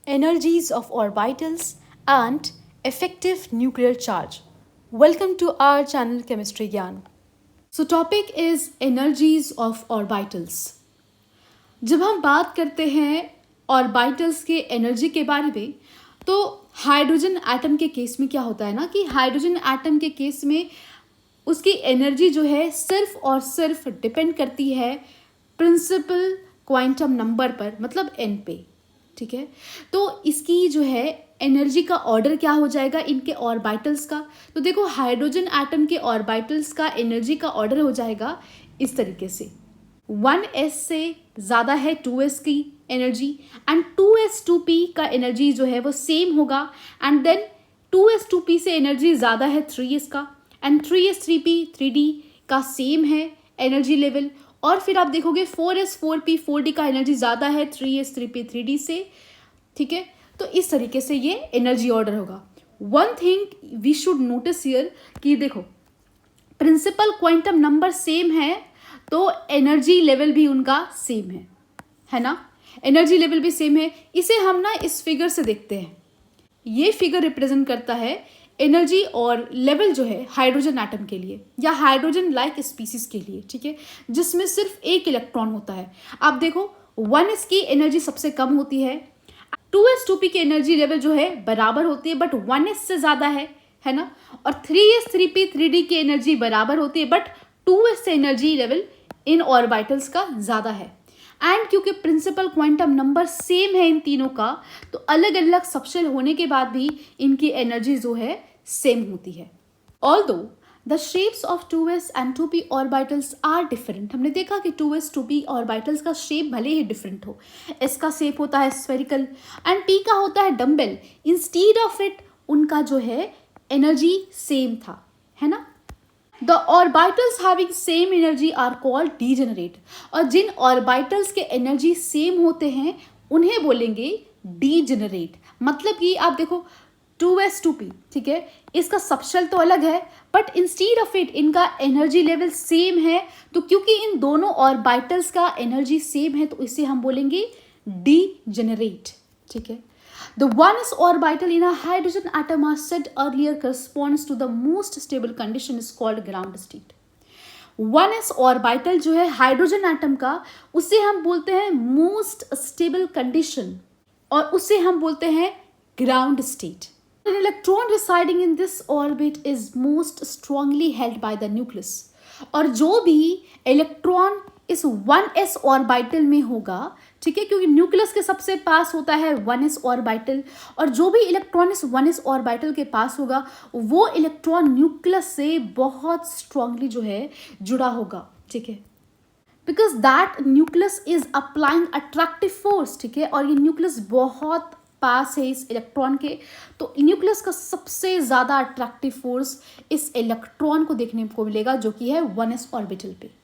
energies of orbitals, and effective nuclear charge. Welcome to our channel Chemistry Gyan. So topic is energies of orbitals. जब हम बात करते हैं orbitals के energy के बारे में तो हाइड्रोजन एटम के केस में क्या होता है ना कि हाइड्रोजन एटम के केस में उसकी एनर्जी जो है सिर्फ और सिर्फ डिपेंड करती है प्रिंसिपल क्वांटम नंबर पर, मतलब एन पे। ठीक है, तो इसकी जो है एनर्जी का ऑर्डर क्या हो जाएगा इनके ऑर्बिटल्स का। तो देखो हाइड्रोजन एटम के ऑर्बिटल्स का एनर्जी का ऑर्डर हो जाएगा इस तरीके से, 1s से ज़्यादा है 2s की एनर्जी एंड 2s2p का एनर्जी जो है वो सेम होगा, एंड देन 2s2p से एनर्जी ज़्यादा है 3s का, एंड 3s3p 3d का सेम है एनर्जी लेवल। और फिर आप देखोगे 4s4p 4d का एनर्जी ज़्यादा है 3s3p 3d से। ठीक है, तो इस तरीके से ये एनर्जी ऑर्डर होगा। One thing we should notice here कि देखो प्रिंसिपल क्वांटम नंबर सेम है तो एनर्जी लेवल भी उनका सेम है ना, एनर्जी लेवल भी सेम है। इसे हम ना इस फिगर से देखते हैं, ये फिगर रिप्रेजेंट करता है एनर्जी और लेवल जो है हाइड्रोजन एटम के लिए या हाइड्रोजन लाइक स्पीसीज के लिए। ठीक है, जिसमें सिर्फ एक इलेक्ट्रॉन होता है। आप देखो 1s की एनर्जी सबसे कम होती है, 2s2p की एनर्जी लेवल जो है बराबर होती है बट 1s से ज़्यादा है ना, और 3s3p 3d की एनर्जी बराबर होती है बट 2s से एनर्जी लेवल इन ऑर्बिटल्स का ज़्यादा है। एंड क्योंकि प्रिंसिपल क्वांटम नंबर सेम है इन तीनों का तो अलग अलग सबशेल होने के बाद भी इनकी एनर्जी जो है सेम होती है। Although the shapes of 2s and 2p orbitals are different. हमने देखा कि 2s 2p ऑर्बिटल्स का शेप भले ही डिफरेंट हो, s का शेप होता है स्फेरिकल एंड p का होता है डम्बेल, इंस्टीड ऑफ इट उनका जो है एनर्जी सेम था, है ना। The orbitals having same energy are called degenerate, और जिन ऑर्बिटल्स के एनर्जी सेम होते हैं उन्हें बोलेंगे डीजेनरेट। मतलब कि आप देखो 2s2p, ठीक है, इसका सबशेल तो अलग है बट इंस्टीड ऑफ इट इनका एनर्जी लेवल सेम है, तो क्योंकि इन दोनों ऑर्बिटल्स का एनर्जी सेम है तो इसे हम बोलेंगे डीजेनरेट। ठीक है, The 1s orbital in a hydrogen atom as said earlier corresponds to the most stable condition is called ground state. 1s orbital जो है हाइड्रोजन एटम का उसे हम बोलते हैं मोस्ट स्टेबल कंडीशन और उसे हम बोलते हैं ground state. An electron residing in this orbit is most strongly held by the nucleus. और जो भी इलेक्ट्रॉन इस 1s ऑर्बिटल में होगा, ठीक है, क्योंकि न्यूक्लियस के सबसे पास होता है 1s ऑर्बिटल, और जो भी इलेक्ट्रॉन इस 1s ऑर्बिटल के पास होगा वो इलेक्ट्रॉन न्यूक्लियस से बहुत स्ट्रांगली जो है जुड़ा होगा। ठीक है, because that nucleus is applying attractive force. ठीक है, और ये न्यूक्लियस बहुत पास है इस इलेक्ट्रॉन के, तो न्यूक्लियस का सबसे ज़्यादा अट्रैक्टिव फोर्स इस इलेक्ट्रॉन को देखने को मिलेगा जो कि है 1s ऑर्बिटल पे।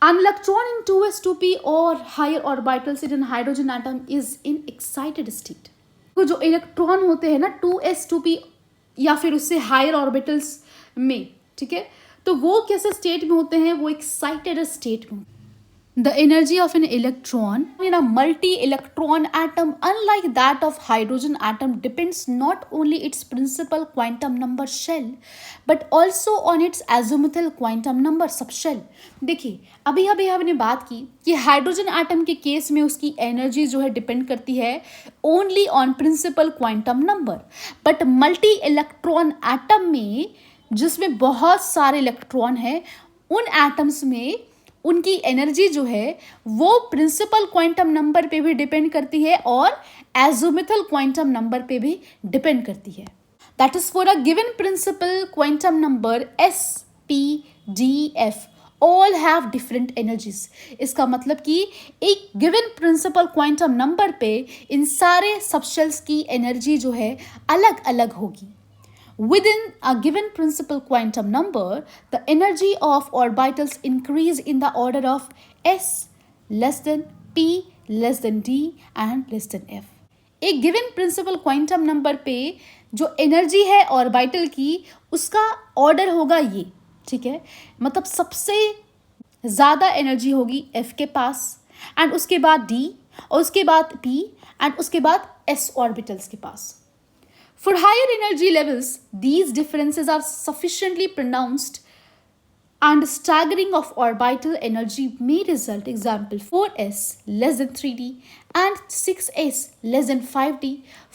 An electron in 2s 2p or higher orbitals in a hydrogen atom is in excited state. तो जो इलेक्ट्रॉन होते हैं ना 2s 2p या फिर उससे हायर ऑर्बिटल्स में, ठीक है, तो वो कैसे स्टेट में होते हैं, वो एक्साइटेड स्टेट में। The energy of an electron in a multi-electron atom, unlike that of hydrogen atom, depends not only its principal quantum number shell, but also on its azimuthal quantum number subshell. देखिए अभी हमने बात की कि hydrogen atom के case में उसकी energy जो है डिपेंड करती है only on principal quantum number, but multi electron atom में जिसमें बहुत सारे इलेक्ट्रॉन हैं उन एटम्स में उनकी एनर्जी जो है वो प्रिंसिपल क्वांटम नंबर पे भी डिपेंड करती है और एज़ोमिथल क्वांटम नंबर पे भी डिपेंड करती है। That is for a given principal quantum number s p d f all have different energies. इसका मतलब कि एक गिवन प्रिंसिपल क्वांटम नंबर पे इन सारे सबशेल्स की एनर्जी जो है अलग अलग होगी। Within a given principal quantum number, the energy of orbitals increase in the order of s less than p less than d and less than f. एक given principal quantum number पे जो energy है orbital की उसका order होगा ये। ठीक है, मतलब सबसे ज़्यादा एनर्जी होगी f के पास एंड उसके बाद d और उसके बाद p एंड उसके बाद s ऑर्बिटल्स के पास। For higher energy levels, these differences are sufficiently pronounced and staggering of orbital energy may result, example 4s less than 3d and 6s less than 5d,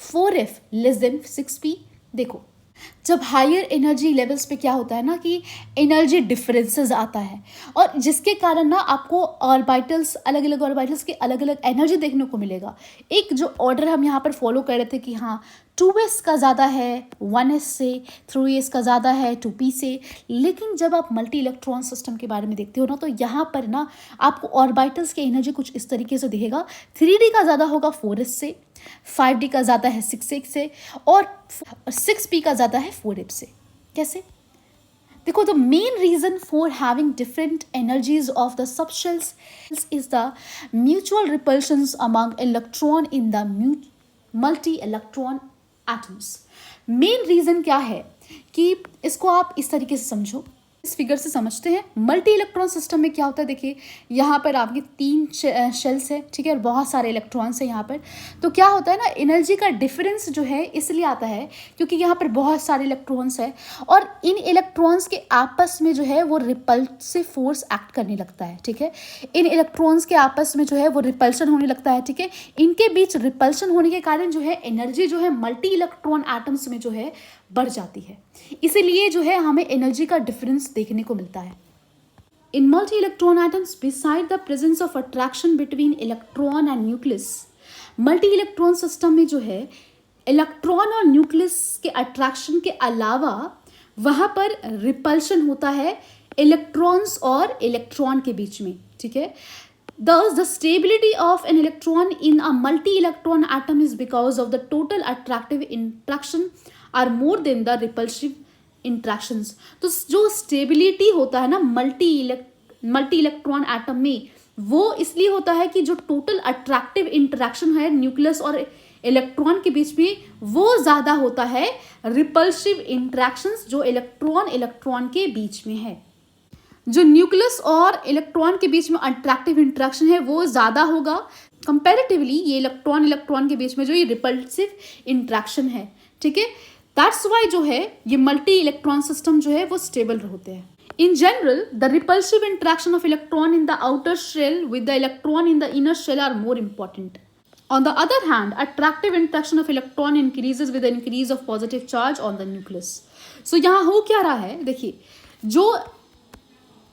4f less than 6p। देखो, जब higher energy levels पे क्या होता है ना कि energy differences आता है, और जिसके कारण ना आपको ऑर्बिटल्स, अलग अलग ऑर्बिटल्स के अलग अलग एनर्जी देखने को मिलेगा। एक जो ऑर्डर हम यहाँ पर फॉलो कर रहे थे कि हाँ 2s का ज़्यादा है 1s से, 3s का ज़्यादा है 2p से, लेकिन जब आप मल्टी इलेक्ट्रॉन सिस्टम के बारे में देखते हो ना तो यहाँ पर ना आपको ऑर्बिटल्स की एनर्जी कुछ इस तरीके से दिखेगा। 3d का ज़्यादा होगा 4s से, 5d का ज़्यादा है 6s से, और 6p का ज़्यादा है 4f से। कैसे? देखो, the main reason for having different energies of the subshells is the mutual repulsions among electron in the multi electron atoms. Main reason क्या है कि इसको आप इस तरीके से समझो, इस फिगर से समझते हैं। मल्टी इलेक्ट्रॉन सिस्टम में क्या होता है, देखिए यहाँ पर आपके 3 शेल्स है, ठीक है, और बहुत सारे इलेक्ट्रॉन्स हैं यहाँ पर। तो क्या होता है ना, एनर्जी का डिफरेंस जो है इसलिए आता है क्योंकि यहाँ पर बहुत सारे इलेक्ट्रॉन्स हैं, और इन इलेक्ट्रॉन्स के आपस में जो है वो रिपल्सिव फोर्स एक्ट करने लगता है। ठीक है, इन इलेक्ट्रॉन्स के आपस में जो है वो रिपल्शन होने लगता है। ठीक है, इनके बीच रिपल्शन होने के कारण जो है एनर्जी जो है मल्टी इलेक्ट्रॉन एटम्स में जो है बढ़ जाती है, इसीलिए जो है हमें एनर्जी का डिफरेंस देखने को मिलता है। In multi electron atoms, beside the presence of attraction between electron and nucleus, multi electron system में जो है इलेक्ट्रॉन और न्यूक्लियस के अट्रैक्शन के अलावा वहां पर रिपल्शन होता है इलेक्ट्रॉन्स और इलेक्ट्रॉन के बीच में। ठीक है, thus the stability of an electron in a multi-electron atom is because of the total attractive interaction are more than the repulsive interactions। तो जो स्टेबिलिटी होता है ना मल्टी इलेक्ट्रॉन एटम में, वो इसलिए होता है कि जो टोटल अट्रैक्टिव इंटरेक्शन है न्यूक्लियस और इलेक्ट्रॉन के बीच में वो ज़्यादा होता है रिपल्सिव इंटरेक्शंस जो इलेक्ट्रॉन के बीच में है। जो न्यूक्लियस और इलेक्ट्रॉन के बीच में अट्रैक्टिव इंटरेक्शन है वो ज़्यादा होगा कंपैरेटिवली ये इलेक्ट्रॉन के बीच में जो ये रिपल्सिव इंटरेक्शन है। ठीक है, दैट्स वाई जो है ये मल्टी इलेक्ट्रॉन सिस्टम जो है वो स्टेबल होते हैं। In general, the repulsive interaction of electron in the outer shell with the electron in the inner shell are more important. On the other hand, attractive interaction of electron increases with the increase of positive charge on the nucleus. So यहाँ हो क्या रहा है, देखिए जो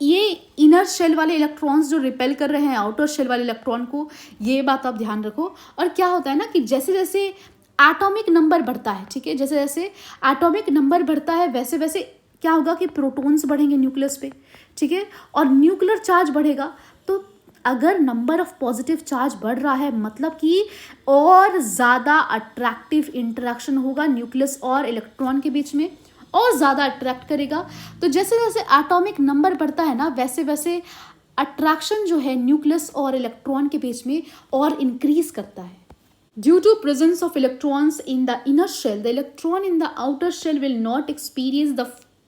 ये inner shell वाले electrons जो रिपेल कर रहे हैं आउटर शेल वाले इलेक्ट्रॉन को, ये बात आप ध्यान रखो। और क्या होता है ना कि जैसे जैसे एटॉमिक नंबर बढ़ता है, ठीक है, जैसे जैसे एटॉमिक नंबर बढ़ता है वैसे वैसे क्या होगा कि प्रोटॉन्स बढ़ेंगे न्यूक्लियस पे। ठीक है, और न्यूक्लियर चार्ज बढ़ेगा, तो अगर नंबर ऑफ पॉजिटिव चार्ज बढ़ रहा है मतलब कि और ज़्यादा अट्रैक्टिव इंटरेक्शन होगा न्यूक्लियस और इलेक्ट्रॉन के बीच में, और ज़्यादा अट्रैक्ट करेगा। तो जैसे जैसे एटॉमिक नंबर बढ़ता है ना वैसे वैसे अट्रैक्शन जो है न्यूक्लियस और इलेक्ट्रॉन के बीच में और इंक्रीज करता है। Due to presence of electrons in the inner shell, the electron in the outer shell will not experience the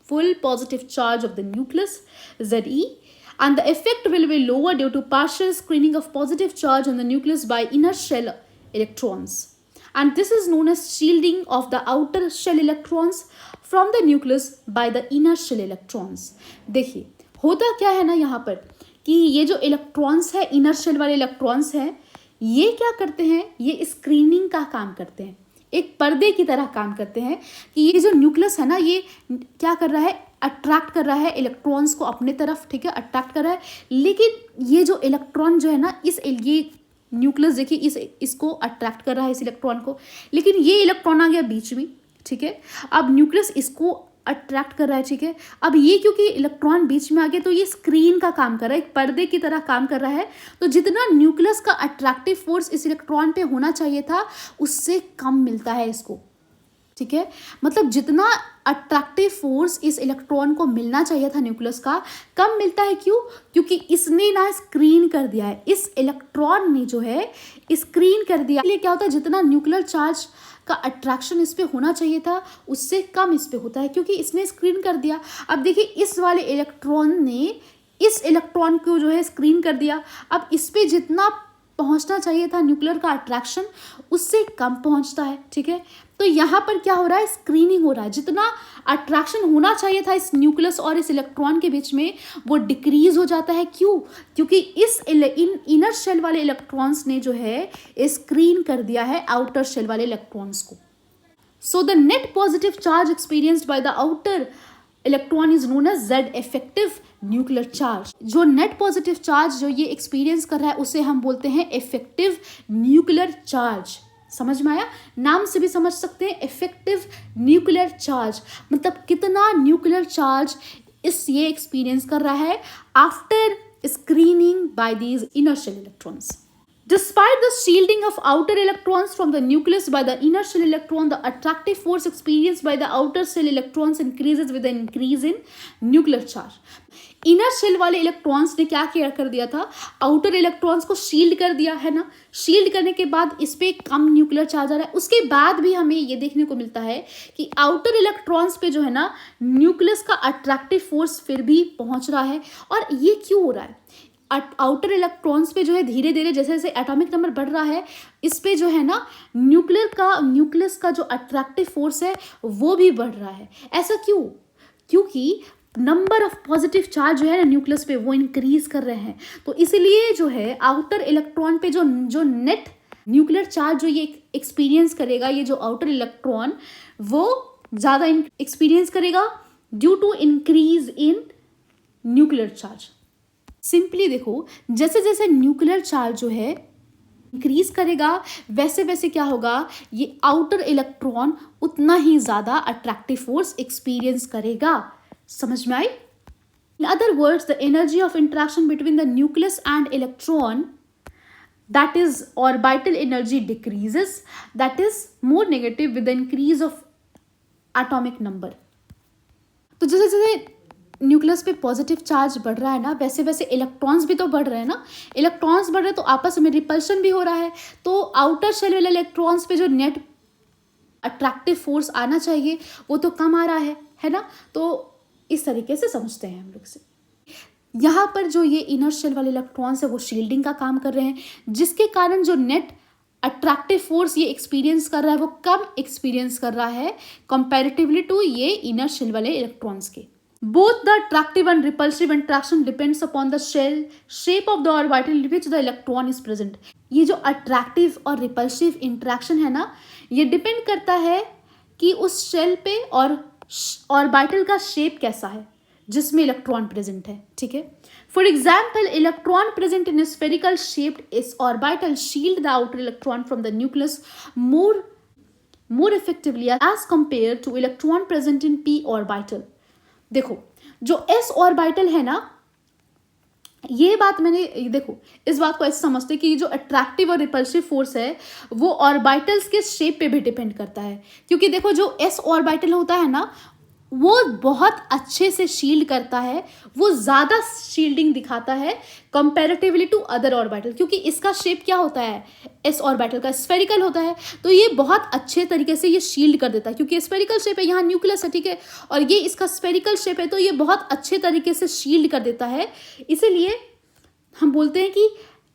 full positive charge of the nucleus, Ze, and the effect will be lower due to partial screening of positive charge on the nucleus by inner shell electrons. And this is known as shielding of the outer shell electrons from the nucleus by the inner shell electrons. देखिए होता क्या है ना यहाँ पर कि ये जो इलेक्ट्रॉन्स है इनर शेल वाले इलेक्ट्रॉन्स हैं, ये क्या करते हैं, ये स्क्रीनिंग का काम करते हैं, एक पर्दे की तरह काम करते हैं कि ये जो न्यूक्लियस है ना ये क्या कर रहा है, अट्रैक्ट कर रहा है इलेक्ट्रॉन्स को अपने तरफ। ठीक है, अट्रैक्ट कर रहा है, लेकिन ये जो इलेक्ट्रॉन जो है ना ये न्यूक्लियस देखिए इसको अट्रैक्ट कर रहा है इस इलेक्ट्रॉन को, लेकिन ये इलेक्ट्रॉन आ गया बीच में। ठीक है, अब न्यूक्लियस इसको अट्रैक्ट कर रहा है। ठीक है, अब ये क्योंकि इलेक्ट्रॉन बीच में आ गए तो ये स्क्रीन का काम कर रहा है, एक पर्दे की तरह काम कर रहा है। तो जितना न्यूक्लियस का अट्रैक्टिव फोर्स इस इलेक्ट्रॉन पे होना चाहिए था उससे कम मिलता है इसको। ठीक है, मतलब जितना अट्रैक्टिव फोर्स इस इलेक्ट्रॉन को मिलना चाहिए था न्यूक्लियस का कम मिलता है। क्यों? क्योंकि इसने ना स्क्रीन कर दिया है, इस इलेक्ट्रॉन ने जो है स्क्रीन कर दिया। इसलिए क्या होता है, जितना न्यूक्लियर चार्ज का अट्रैक्शन इस पे होना चाहिए था उससे कम इस पे होता है क्योंकि इसने स्क्रीन कर दिया। अब देखिए इस वाले इलेक्ट्रॉन ने इस इलेक्ट्रॉन को जो है स्क्रीन कर दिया। अब इस पे जितना पहुंचना चाहिए था न्यूक्लियर का अट्रैक्शन, उससे कम पहुंचता है। ठीक है, तो यहाँ पर क्या हो रहा है, स्क्रीनिंग हो रहा है। जितना अट्रैक्शन होना चाहिए था इस न्यूक्लियस और इस इलेक्ट्रॉन के बीच में, वो डिक्रीज हो जाता है। क्यों? क्योंकि इन इनर शेल वाले इलेक्ट्रॉन्स ने जो है स्क्रीन कर दिया है आउटर शेल वाले इलेक्ट्रॉन्स को। So the net positive charge experienced by the outer electron is known as Z effective nuclear charge. जो नेट पॉजिटिव चार्ज जो ये एक्सपीरियंस कर रहा है उसे हम बोलते हैं इफेक्टिव न्यूक्लियर चार्ज। समझ में आया? नाम से भी समझ सकते हैं, इफेक्टिव न्यूक्लियर चार्ज मतलब कितना न्यूक्लियर चार्ज ये एक्सपीरियंस कर रहा है after screening by these inner shell electrons. Despite the shielding of outer electrons from the nucleus by the inner shell electron, the attractive force experienced by the outer shell electrons increases with the increase in nuclear charge. Inner shell वाले electrons ने क्या किया कर दिया था, outer electrons को shield कर दिया है ना। शील्ड करने के बाद इस पे कम न्यूक्लियर चार्ज आ रहा है। उसके बाद भी हमें ये देखने को मिलता है कि आउटर इलेक्ट्रॉन्स पे जो है ना न्यूक्लियस का अट्रैक्टिव फोर्स फिर भी पहुंच रहा है। और ये क्यों हो रहा है? आउटर इलेक्ट्रॉन्स पे जो है धीरे धीरे जैसे जैसे एटॉमिक नंबर बढ़ रहा है, इस पे जो है ना न्यूक्लियस का जो अट्रैक्टिव फोर्स है वो भी बढ़ रहा है। ऐसा क्यों? क्योंकि नंबर ऑफ पॉजिटिव चार्ज जो है ना न्यूक्लियस पे वो इंक्रीज कर रहे हैं। तो इसलिए जो है आउटर इलेक्ट्रॉन पे जो नेट न्यूक्लियर चार्ज जो ये एक्सपीरियंस करेगा, ये जो आउटर इलेक्ट्रॉन वो ज़्यादा एक्सपीरियंस करेगा due to increase in nuclear charge. Simply देखो, जैसे जैसे न्यूक्लियर चार्ज जो है इंक्रीज करेगा वैसे वैसे क्या होगा, ये आउटर इलेक्ट्रॉन उतना ही ज़्यादा अट्रैक्टिव फोर्स एक्सपीरियंस करेगा। समझ में आई? In other words, the energy of interaction between the nucleus and electron, that is orbital energy, decreases. That is more negative with the increase of atomic number. तो जैसे जैसे nucleus पे positive charge बढ़ रहा है ना, वैसे वैसे इलेक्ट्रॉन्स भी तो बढ़ रहे हैं ना। इलेक्ट्रॉन्स बढ़ रहे हैं तो आपस में रिपल्शन भी हो रहा है। तो आउटर शेल वाले इलेक्ट्रॉन्स पे जो नेट अट्रैक्टिव फोर्स आना चाहिए वो तो कम आ रहा है ना। तो इस तरीके से समझते हैं हम लोग से। यहाँ पर जो ये इनर शेल वाले इलेक्ट्रॉन्स है वो शील्डिंग का काम कर रहे हैं, जिसके कारण जो नेट अट्रैक्टिव फोर्स ये एक्सपीरियंस कर रहा है वो कम एक्सपीरियंस कर रहा है कंपैरेटिवली टू ये इनर शेल वाले इलेक्ट्रॉन्स के। Both the attractive and repulsive interaction depends upon the shell shape of the orbital in which the electron is present. ये जो अट्रैक्टिव और रिपल्सिव इंटरेक्शन है ना, ये डिपेंड करता है कि उस शेल पे और ऑर्बिटल का शेप कैसा है जिसमें इलेक्ट्रॉन प्रेजेंट है। ठीक है, for example electron present in spherical shaped इस orbital shield the outer electron from the nucleus more effectively as compared to electron present in p orbital. देखो, जो s ऑर्बिटल है ना, ये बात मैंने देखो इस बात को ऐसे समझते कि जो अट्रैक्टिव और रिपल्सिव फोर्स है वो ऑर्बिटल्स के शेप पे भी डिपेंड करता है। क्योंकि देखो जो s ऑर्बिटल होता है ना वो बहुत अच्छे से शील्ड करता है, वो ज़्यादा शील्डिंग दिखाता है कंपैरेटिवली टू अदर ऑर्बिटल। क्योंकि इसका शेप क्या होता है, एस ऑर्बिटल का स्फेरिकल होता है, तो ये बहुत अच्छे तरीके से ये शील्ड कर देता है। क्योंकि स्फेरिकल शेप है, यहाँ न्यूक्लियस है, ठीक है, और ये इसका स्फेरिकल शेप है, तो ये बहुत अच्छे तरीके से शील्ड कर देता है। इसीलिए हम बोलते हैं कि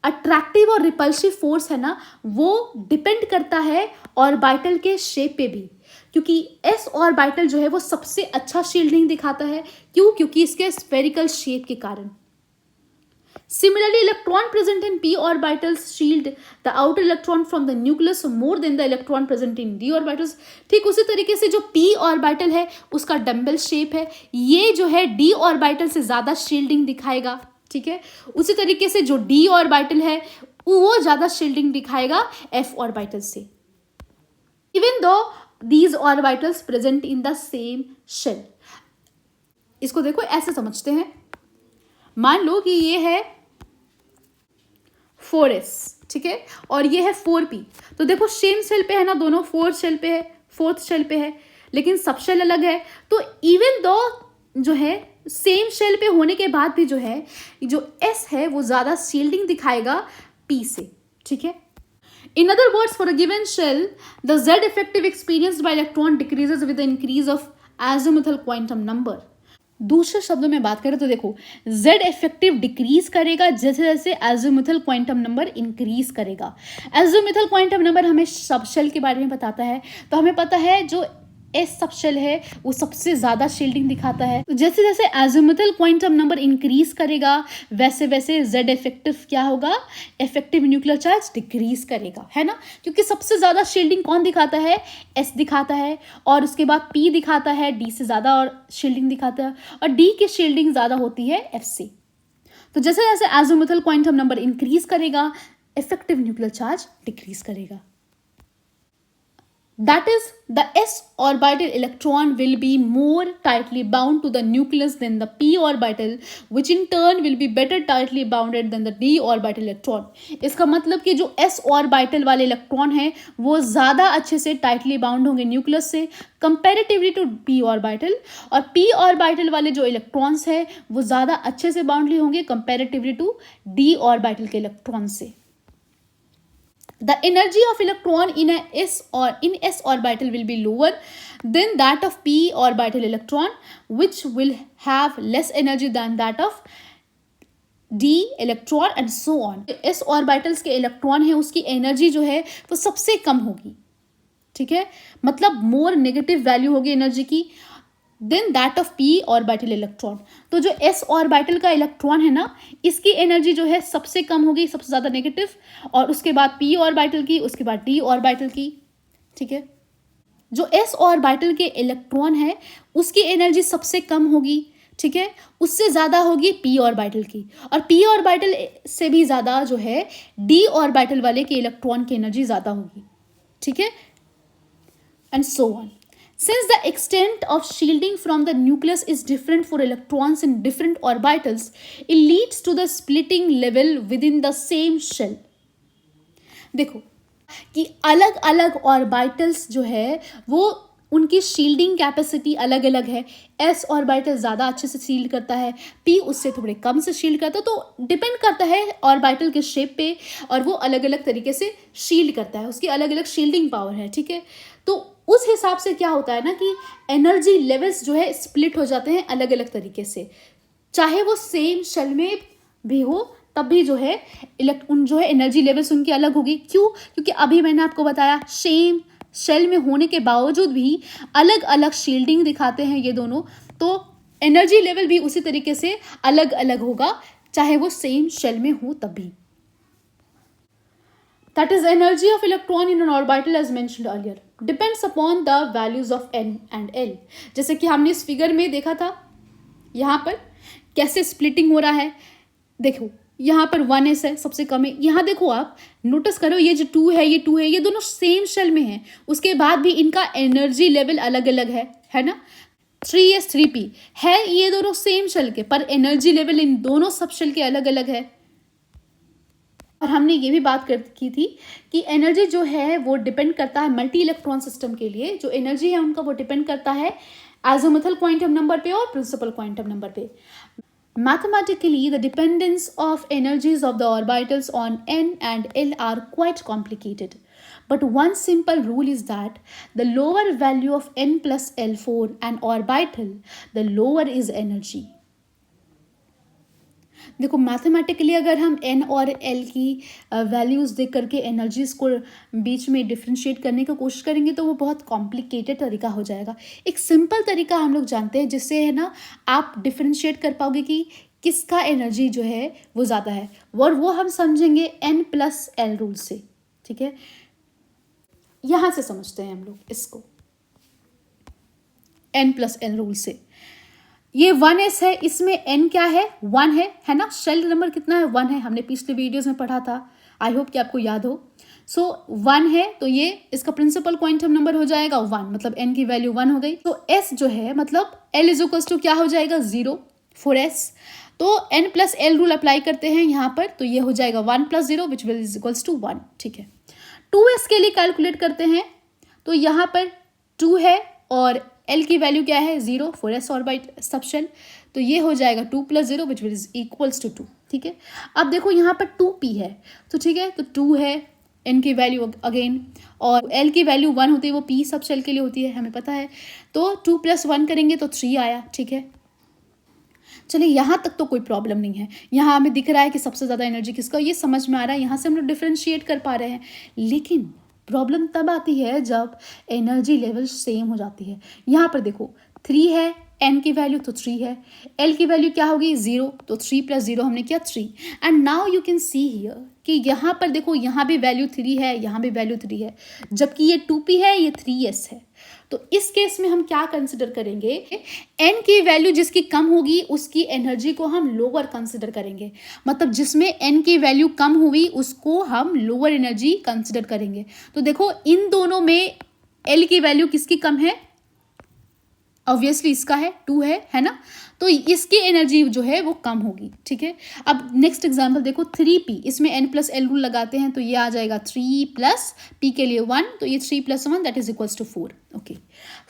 अट्रैक्टिव और रिपल्सिव फोर्स है ना वो डिपेंड करता है ऑर्बिटल के शेप पे भी। क्योंकि एस ऑर्बिटल जो है वो सबसे अच्छा शील्डिंग दिखाता है। क्यों? क्योंकि इसके स्फेरिकल शेप के कारण। Similarly, electron present in p orbitals shield the outer electron from the nucleus more than the electron present in d orbitals. ठीक उसी तरीके से जो p ऑर्बिटल है उसका डम्बल शेप है, ये जो है d ऑर्बिटल से ज़्यादा शील्डिंग दिखाएगा। ठीक है, उसी तरीके से जो d ऑर्बिटल है वो ज़्यादा शील्डिंग दिखाएगा f ऑर्बिटल से। Even though these orbitals present in the same shell. इसको देखो ऐसे समझते हैं, मान लो कि ये है 4s, ठीक है, और ये है 4p। तो देखो सेम शेल पे है ना, दोनों फोर्थ शेल पे है, लेकिन सब शेल अलग है। तो इवन दो जो है सेम शेल पे होने के बाद भी जो है जो s है वो ज़्यादा शील्डिंग दिखाएगा p से। ठीक है, in other words, for a given shell, the Z effective experienced by electron decreases with the increase of azimuthal quantum number. दूसरे शब्दों में बात करें तो देखो, Z इफेक्टिव डिक्रीज करेगा जैसे जैसे एजिमुथल क्वांटम नंबर इंक्रीज करेगा। एजिमुथल क्वांटम नंबर हमें सबशेल के बारे में बताता है, तो हमें पता है जो एस सबशेल है वो सबसे ज़्यादा शील्डिंग दिखाता है। तो जैसे जैसे एजिमुथल क्वांटम नंबर इंक्रीज करेगा वैसे वैसे Z इफेक्टिव क्या होगा, इफेक्टिव न्यूक्लियर चार्ज डिक्रीज करेगा, है ना, क्योंकि सबसे ज़्यादा शील्डिंग कौन दिखाता है, S दिखाता है, और उसके बाद P दिखाता है, D से ज़्यादा और शील्डिंग दिखाता है, और D की शील्डिंग ज़्यादा होती है F से। तो जैसे जैसे एजिमुथल क्वांटम नंबर इंक्रीज करेगा इफेक्टिव न्यूक्लियर चार्ज डिक्रीज करेगा। That is, the s orbital electron will be more tightly bound to the nucleus than the p orbital, which in turn will be better tightly bounded than the d orbital electron. इसका मतलब कि जो s orbital वाले electron हैं वो ज़्यादा अच्छे से टाइटली बाउंड होंगे न्यूक्लियस से कंपेरेटिवली टू p orbital, और p orbital वाले जो इलेक्ट्रॉन्स हैं वो ज़्यादा अच्छे से बाउंडली होंगे कंपेरेटिवली टू d orbital के इलेक्ट्रॉन से। The energy of electron in s orbital will be lower than that of p orbital electron, which will have less energy than that of d electron and so on. s orbitals के electron है उसकी energy जो है वो सबसे कम होगी, ठीक है, मतलब मोर नेगेटिव वैल्यू होगी एनर्जी की then that of P orbital electron. तो जो एस ऑर्बिटल का इलेक्ट्रॉन है ना इसकी एनर्जी जो है सबसे कम होगी, सबसे ज़्यादा नेगेटिव, और उसके बाद पी ऑर्बिटल की, उसके बाद डी ऑर्बिटल की, ठीक है। जो एस ऑर्बिटल के इलेक्ट्रॉन है उसकी एनर्जी सबसे कम होगी, ठीक है, उससे ज़्यादा होगी पी ऑर्बिटल की, और पी ऑर्बिटल से भी ज़्यादा जो है डी ऑर्बिटल वाले के इलेक्ट्रॉन की एनर्जी ज़्यादा होगी, ठीक है, and so on. Since the extent of shielding from the nucleus is different for electrons in different orbitals, it leads to the splitting level within the same shell. देखो कि अलग अलग ऑर्बिटल्स जो है वो उनकी शील्डिंग कैपेसिटी अलग अलग है। एस ऑर्बिटल ज़्यादा अच्छे से शील्ड करता है, पी उससे थोड़े कम से शील्ड करता है, तो डिपेंड करता है ऑर्बिटल के शेप पे, और वो अलग अलग तरीके से शील्ड करता है, उसकी अलग अलग शील्डिंग पावर है, ठीक है। तो उस हिसाब से क्या होता है ना कि एनर्जी लेवल्स जो है स्प्लिट हो जाते हैं अलग अलग तरीके से, चाहे वो सेम शेल में भी हो तब भी जो है जो है एनर्जी लेवल्स उनकी अलग होगी। क्यों? क्योंकि अभी मैंने आपको बताया सेम शेल में होने के बावजूद भी अलग अलग शील्डिंग दिखाते हैं ये दोनों, तो एनर्जी लेवल भी उसी तरीके से अलग अलग होगा चाहे वो सेम शेल में हो तब भी। That is, energy of electron in an orbital as mentioned earlier depends upon the values of n and l। जैसे कि हमने इस फिगर में देखा था यहाँ पर कैसे स्प्लिटिंग हो रहा है। देखो यहाँ पर 1s है, सबसे कम है। यहाँ देखो आप नोटिस करो ये जो 2 है, ये 2 है, ये दोनों सेम शेल में है, उसके बाद भी इनका एनर्जी लेवल अलग अलग है ना। 3s 3p है, ये दोनों सेम शेल के, पर एनर्जी लेवल इन दोनों सब शेल के अलग अलग है। और हमने ये भी बात की थी कि एनर्जी जो है वो डिपेंड करता है मल्टी इलेक्ट्रॉन सिस्टम के लिए, जो एनर्जी है उनका वो डिपेंड करता है एजिमुथल क्वांटम नंबर पे और प्रिंसिपल क्वांटम नंबर पे। Mathematically, the dependence of energies of the orbitals on n and l are quite complicated. But one simple rule is that the lower value of n plus l for an orbital, the lower is energy. देखो mathematically अगर हम n और l की values देख करके energies को बीच में differentiate करने की कोशिश करेंगे तो वो बहुत कॉम्प्लिकेटेड तरीका हो जाएगा। एक सिंपल तरीका हम लोग जानते हैं जिससे है ना आप डिफ्रेंशिएट कर पाओगे कि किसका एनर्जी जो है वो ज़्यादा है, और वो हम समझेंगे n प्लस l रूल से, ठीक है। यहाँ से समझते हैं हम लोग इसको n प्लस l रूल से। ये 1s है, इसमें n क्या है, 1 है ना। शेल नंबर कितना है, 1 है, हमने पिछले वीडियोस में पढ़ा था, आई होप कि आपको याद हो। सो 1 है तो ये इसका प्रिंसिपल क्वांटम नंबर हो जाएगा 1, मतलब n की वैल्यू 1 हो गई। तो s जो है मतलब l इज इक्वल्स टू क्या हो जाएगा 0 फॉर s। तो n plus l rule apply करते हैं यहाँ पर, तो ये हो जाएगा 1 plus 0 which will is equals to 1, ठीक है। 2s के लिए कैलकुलेट करते हैं तो यहाँ पर 2 है और l की वैल्यू क्या है 0 फॉर s ऑर्बिट सबशेल, तो ये हो जाएगा 2 plus 0 which will is equals to 2, ठीक है। अब देखो यहाँ पर 2p है, तो ठीक है, तो 2 है, n की वैल्यू अगेन, और l की वैल्यू 1 होती है, वो p सबशेल के लिए होती है, हमें पता है। तो 2 प्लस 1 करेंगे तो 3 आया, ठीक है। चलिए यहाँ तक तो कोई प्रॉब्लम नहीं है, यहाँ हमें दिख रहा है कि सबसे ज़्यादा एनर्जी किसका, ये समझ में आ रहा है, यहाँ से हम लोग डिफ्रेंशिएट कर पा रहे हैं। लेकिन प्रॉब्लम तब आती है जब एनर्जी लेवल सेम हो जाती है। यहाँ पर देखो 3 है, n की वैल्यू तो 3 है, l की वैल्यू क्या होगी 0, तो 3 + 0 हमने किया 3। And now you can see here कि यहाँ पर देखो यहाँ भी वैल्यू 3 है, यहाँ भी वैल्यू 3 है, जबकि ये 2p है, ये 3s है। तो इस केस में हम क्या कंसिडर करेंगे, n की वैल्यू जिसकी कम होगी उसकी एनर्जी को हम लोअर कंसिडर करेंगे। मतलब जिसमें n की वैल्यू कम हुई उसको हम लोअर एनर्जी कंसिडर करेंगे। तो देखो इन दोनों में l की वैल्यू किसकी कम है, ऑब्वियसली इसका है 2 है ना, तो इसकी एनर्जी जो है वो कम होगी। ठीक है, अब नेक्स्ट एग्जांपल देखो 3p, इसमें n + l रूल लगाते हैं तो ये आ जाएगा 3 + p के लिए 1, तो ये 3 + 1 that is equals to 4। Okay,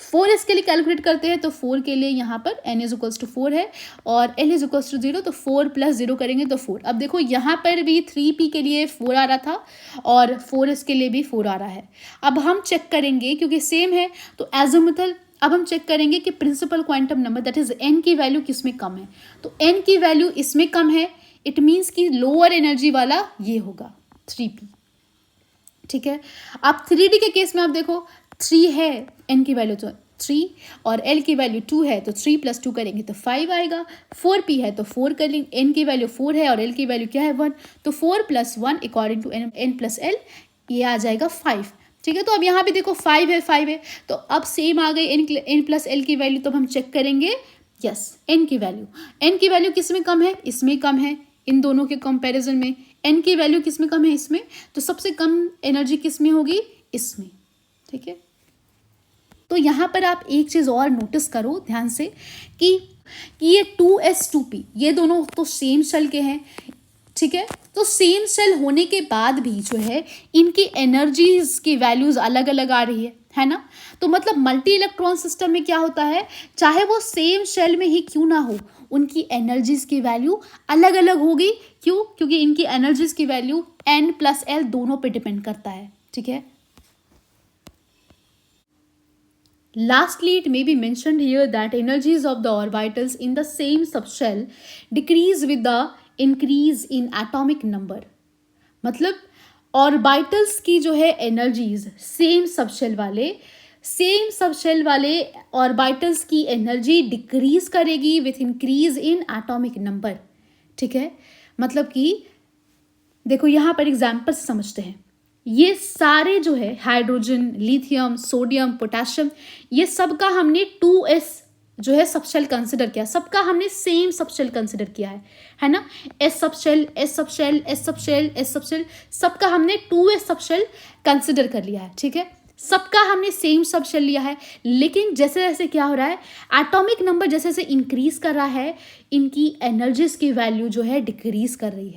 4 इसके लिए कैलकुलेट करते हैं तो 4 के लिए यहाँ पर n इज इक्वल्स टू 4 है और l इज इक्वल्स टू 0, तो 4 + 0 करेंगे तो 4। अब देखो यहाँ पर भी 3p के लिए 4 आ रहा था और 4s के लिए भी 4 आ रहा है। अब हम चेक करेंगे क्योंकि सेम है तो एजिमुथल, अब हम चेक करेंगे कि principal quantum number that is n की वैल्यू किस में कम है, तो n की वैल्यू इसमें कम है, इट मीन्स कि लोअर एनर्जी वाला ये होगा 3p। ठीक है, अब 3d के केस में आप देखो 3 है, n की वैल्यू तो 3 और l की वैल्यू 2 है, तो 3 + 2 करेंगे तो 5 आएगा। 4p है तो 4 कर लेंगे, n की वैल्यू 4 है और l की वैल्यू क्या है 1, तो 4 + 1 अकॉर्डिंग टू n + l ये आ जाएगा 5। ठीक है, तो अब यहाँ भी देखो 5 है, तो अब सेम आ गई n + l की वैल्यू, तो हम चेक करेंगे यस n की वैल्यू किस में कम है, इसमें कम है, इन दोनों के कंपैरिजन में n की वैल्यू किस में कम है, इसमें, तो सबसे कम एनर्जी किस में होगी, इसमें। ठीक है, तो यहाँ पर आप एक चीज़ और नोटिस करो ध्यान से कि ये 2s 2p ये दोनों तो सेम सेल के हैं। ठीक है, तो सेम सेल होने के बाद भी जो है इनकी एनर्जीज की वैल्यूज अलग अलग आ रही है ना। तो मतलब मल्टी इलेक्ट्रॉन सिस्टम में क्या होता है, चाहे वो सेम सेल में ही क्यों ना हो, उनकी एनर्जीज की वैल्यू अलग अलग होगी। क्यों, क्योंकि इनकी एनर्जीज की वैल्यू n + l दोनों पे डिपेंड करता है। ठीक है, lastly it may be mentioned here that energies of the orbitals in the same subshell decrease with the increase in atomic number। मतलब ऑर्बिटल्स की जो है एनर्जीज सेम सबशेल वाले ऑर्बिटल्स की एनर्जी डिक्रीज करेगी with increase in atomic number. ठीक है, मतलब कि देखो यहाँ पर एग्जाम्पल समझते हैं, ये सारे जो है हाइड्रोजन, लिथियम, सोडियम, पोटेशियम, ये सबका हमने 2s जो है सबशेल कंसिडर किया, सबका हमने सेम सबशेल कंसिडर किया है ना। s subshell, s subshell, s subshell, s subshell, सबका हमने 2s सबशेल कंसिडर कर लिया है। ठीक है, सबका हमने सेम सबशेल लिया है, लेकिन जैसे जैसे क्या हो रहा है, एटॉमिक नंबर जैसे जैसे इंक्रीज कर रहा है, इनकी एनर्जीज की वैल्यू जो है डिक्रीज कर रही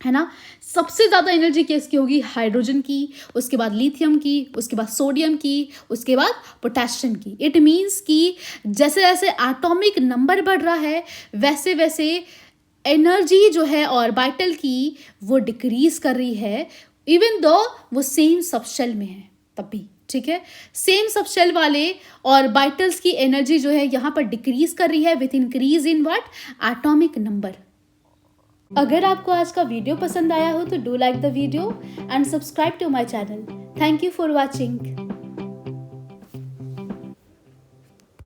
है ना। सबसे ज़्यादा एनर्जी किसकी होगी, हाइड्रोजन की, उसके बाद लिथियम की, उसके बाद सोडियम की, उसके बाद पोटेशियम की। इट मीन्स कि जैसे जैसे एटॉमिक नंबर बढ़ रहा है वैसे वैसे एनर्जी जो है ऑर्बिटल की वो डिक्रीज कर रही है, इवन दो वो सेम सबशेल में है तब भी। ठीक है, सेम सबशेल वाले ऑर्बिटल्स की एनर्जी जो है यहाँ पर डिक्रीज कर रही है with increase in what, atomic number. अगर आपको आज का वीडियो पसंद आया हो तो do like the video and subscribe to my channel. Thank you for watching.